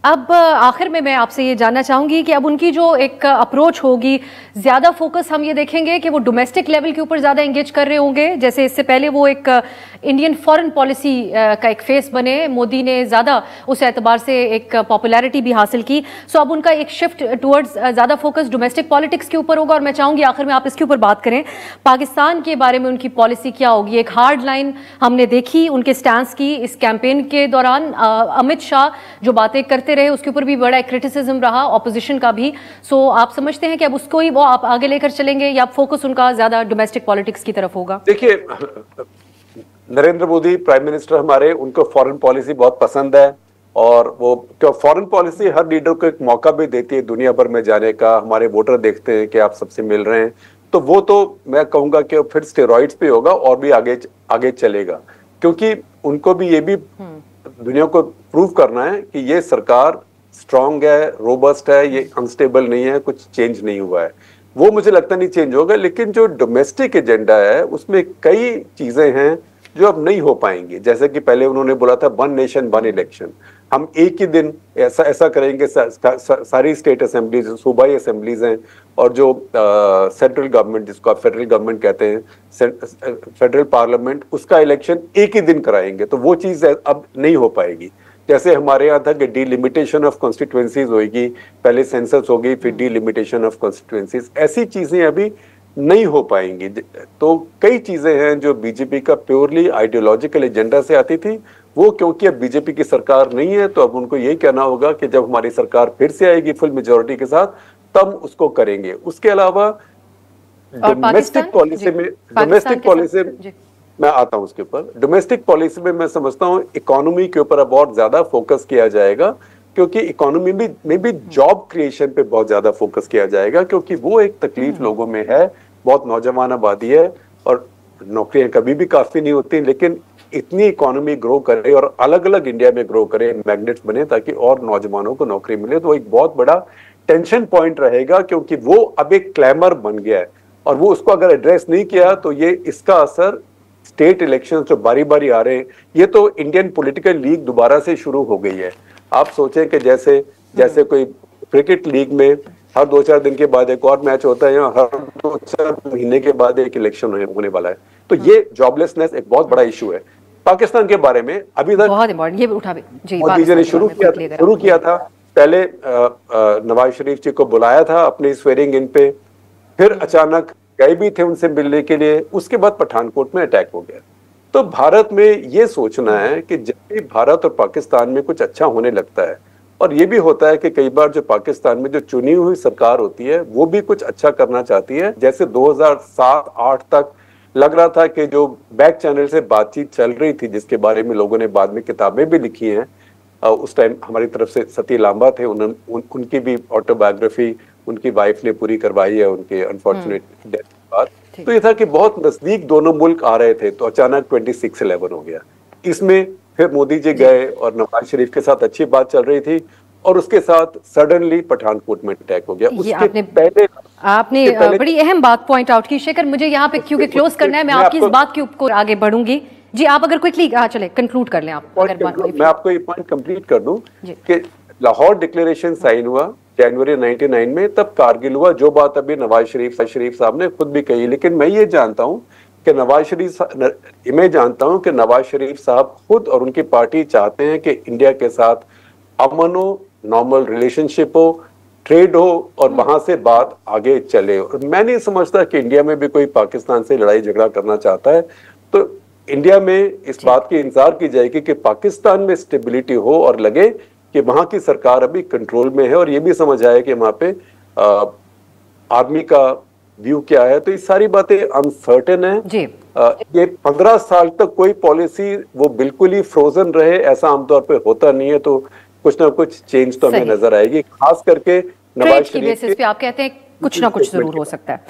अब आखिर में मैं आपसे ये जानना चाहूंगी कि अब उनकी जो एक अप्रोच होगी, ज़्यादा फोकस हम ये देखेंगे कि वो डोमेस्टिक लेवल के ऊपर ज़्यादा एंगेज कर रहे होंगे, जैसे इससे पहले वो एक इंडियन फॉरेन पॉलिसी का एक फेस बने, मोदी ने ज़्यादा उस एतबार से एक पॉपुलैरिटी भी हासिल की। सो अब उनका एक शिफ्ट टुवर्ड्स ज़्यादा फोकस डोमेस्टिक पॉलिटिक्स के ऊपर होगा। और मैं चाहूँगी आखिर में आप इसके ऊपर बात करें, पाकिस्तान के बारे में उनकी पॉलिसी क्या होगी। एक हार्ड लाइन हमने देखी उनके स्टैंड की इस कैंपेन के दौरान। अमित शाह जो बातें करते रहे उसके ऊपर भी बड़ा क्रिटिसिज्म रहा ऑपोजिशन का भी। सो आप समझते हैं कि अब उसको ही वो आप आगे लेकर चलेंगे या फोकस उनका ज्यादा डोमेस्टिक पॉलिटिक्स की तरफ होगा? देखिए, नरेंद्र मोदी प्राइम मिनिस्टर हमारे, उनको फॉरेन पॉलिसी बहुत पसंद है और वो फॉरेन पॉलिसी हर लीडर को एक मौका भी देती है दुनिया भर में जाने का। हमारे वोटर देखते हैं कि आप सबसे मिल रहे हैं, तो वो तो मैं कहूंगा कि फिर स्टेरॉइड्स पे होगा और भी आगे चलेगा, क्योंकि उनको भी ये भी दुनिया को प्रूव करना है कि ये सरकार स्ट्रांग है, रोबस्ट है, ये अनस्टेबल नहीं है, कुछ चेंज नहीं हुआ है। वो मुझे लगता नहीं चेंज होगा। लेकिन जो डोमेस्टिक एजेंडा है उसमें कई चीजें हैं जो अब नहीं हो पाएंगी। जैसे कि पहले उन्होंने बोला था 1 नेशन 1 इलेक्शन, हम एक ही दिन ऐसा करेंगे। सारी स्टेट असेंबलीज, सूबाई असेंबलीज हैं, और जो सेंट्रल गवर्नमेंट, जिसको आप फेडरल गवर्नमेंट कहते हैं, फेडरल पार्लियामेंट, उसका इलेक्शन एक ही दिन कराएंगे। तो वो चीज अब नहीं हो पाएगी। जैसे हमारे यहाँ था कि डिलिमिटेशन ऑफ कॉन्स्टिट्यूएंसीज होगी, पहले सेंसस होगी, फिर डिलिमिटेशन ऑफ कॉन्स्टिट्यूएंसीज, ऐसी चीजें अभी नहीं हो पाएंगी। तो कई चीजें हैं जो बीजेपी का प्योरली आइडियोलॉजिकल एजेंडा से आती थी, वो क्योंकि अब बीजेपी की सरकार नहीं है, तो अब उनको यही कहना होगा कि जब हमारी सरकार फिर से आएगी फुल मेजोरिटी के साथ, तब उसको करेंगे। उसके अलावा डोमेस्टिक पॉलिसी मैं आता हूं उसके ऊपर। डोमेस्टिक पॉलिसी में मैं समझता हूं इकोनॉमी के ऊपर अब बहुत ज्यादा फोकस किया जाएगा, क्योंकि इकोनॉमी में भी जॉब क्रिएशन पे बहुत ज्यादा फोकस किया जाएगा, क्योंकि वो एक तकलीफ लोगों में है। बहुत नौजवान आबादी है और नौकरियां कभी भी काफी नहीं होती, लेकिन इतनी इकोनॉमी ग्रो करे और अलग अलग इंडिया में ग्रो करे, मैग्नेट्स बने, ताकि और नौजवानों को नौकरी मिले, तो एक बहुत बड़ा टेंशन पॉइंट रहेगा। क्योंकि वो अब एक क्लैमर बन गया है और वो उसको अगर एड्रेस नहीं किया तो ये इसका असर स्टेट इलेक्शन जो बारी बारी आ रहे हैं, ये तो इंडियन पॉलिटिकल लीग दोबारा से शुरू हो गई है। आप सोचें कि जैसे कोई क्रिकेट लीग में हर 2-4 दिन के बाद एक और मैच होता है, या हर 2-4 महीने के बाद एक इलेक्शन होने वाला है। तो ये जॉबलेसनेस एक बहुत बड़ा इशू है। पाकिस्तान के बारे में अभी तक बहुत इम्पोर्टेंट, ये उठा जी मोदी जी ने शुरू किया था। पहले नवाज शरीफ जी को बुलाया था अपनी स्वेरिंग इन पे, फिर अचानक गए भी थे उनसे मिलने के लिए, उसके बाद पठानकोट में अटैक हो गया। तो भारत में ये सोचना है कि जब भी भारत और पाकिस्तान में कुछ अच्छा होने लगता है, और ये भी होता है कि कई बार जो पाकिस्तान में जो चुनी हुई सरकार होती है वो भी कुछ अच्छा करना चाहती है। जैसे 2007-8 तक लग रहा था कि जो बैक चैनल से बातचीत चल रही थी, जिसके बारे में लोगों ने बाद में किताबें भी लिखी हैं, उस टाइम हमारी तरफ से सती लांबा थे, उनकी भी ऑटोबायोग्राफी उनकी वाइफ ने पूरी करवाई है उनके अनफॉर्चुनेट डेथ के बाद। तो ये था कि बहुत नजदीक दोनों मुल्क आ रहे थे, तो अचानक 26/11 हो गया। इसमें फिर मोदी जी गए और नवाज शरीफ के साथ अच्छी बात चल रही थी, और उसके साथ सडनली पठानकोट में अटैक हो गया। उसके आपने बड़ी अहम बात पॉइंट आउट की शेखर। मुझे यहाँ पे क्योंकि क्लोज करना है, मैं आपकी इस बात के ऊपर आगे बढ़ूंगी। जी आप अगर क्विकली चले कंक्लूड कर लें आप। मैं आपको ये पॉइंट कंप्लीट कर दूं कि लाहौर डिक्लेरेशन साइन हुआ जनवरी 99 में, तब कारगिल हुआ, जो बात अभी नवाज शरीफ साहब ने खुद भी कही। लेकिन मैं ये जानता हूं कि नवाज शरीफ साहब खुद और उनकी पार्टी चाहते हैं कि इंडिया के साथ अमन हो, नॉर्मल रिलेशनशिप हो, ट्रेड हो, और वहां से बात आगे चले। और मैं नहीं समझता कि इंडिया में भी कोई पाकिस्तान से लड़ाई झगड़ा करना चाहता है। तो इंडिया में इस बात की इंतजार की जाएगी कि पाकिस्तान में स्टेबिलिटी हो और लगे कि वहां की सरकार अभी कंट्रोल में है, और ये भी समझ आए कि वहां पे आर्मी का व्यू क्या है। तो ये सारी बातें अनसर्टेन है। ये 15 साल तक कोई पॉलिसी वो बिल्कुल ही फ्रोजन रहे, ऐसा आमतौर पे होता नहीं है। तो कुछ ना कुछ चेंज तो हमें नजर आएगी, खास करके नवाज शरीफ पे आप कहते हैं कुछ ना कुछ जरूर हो सकता है।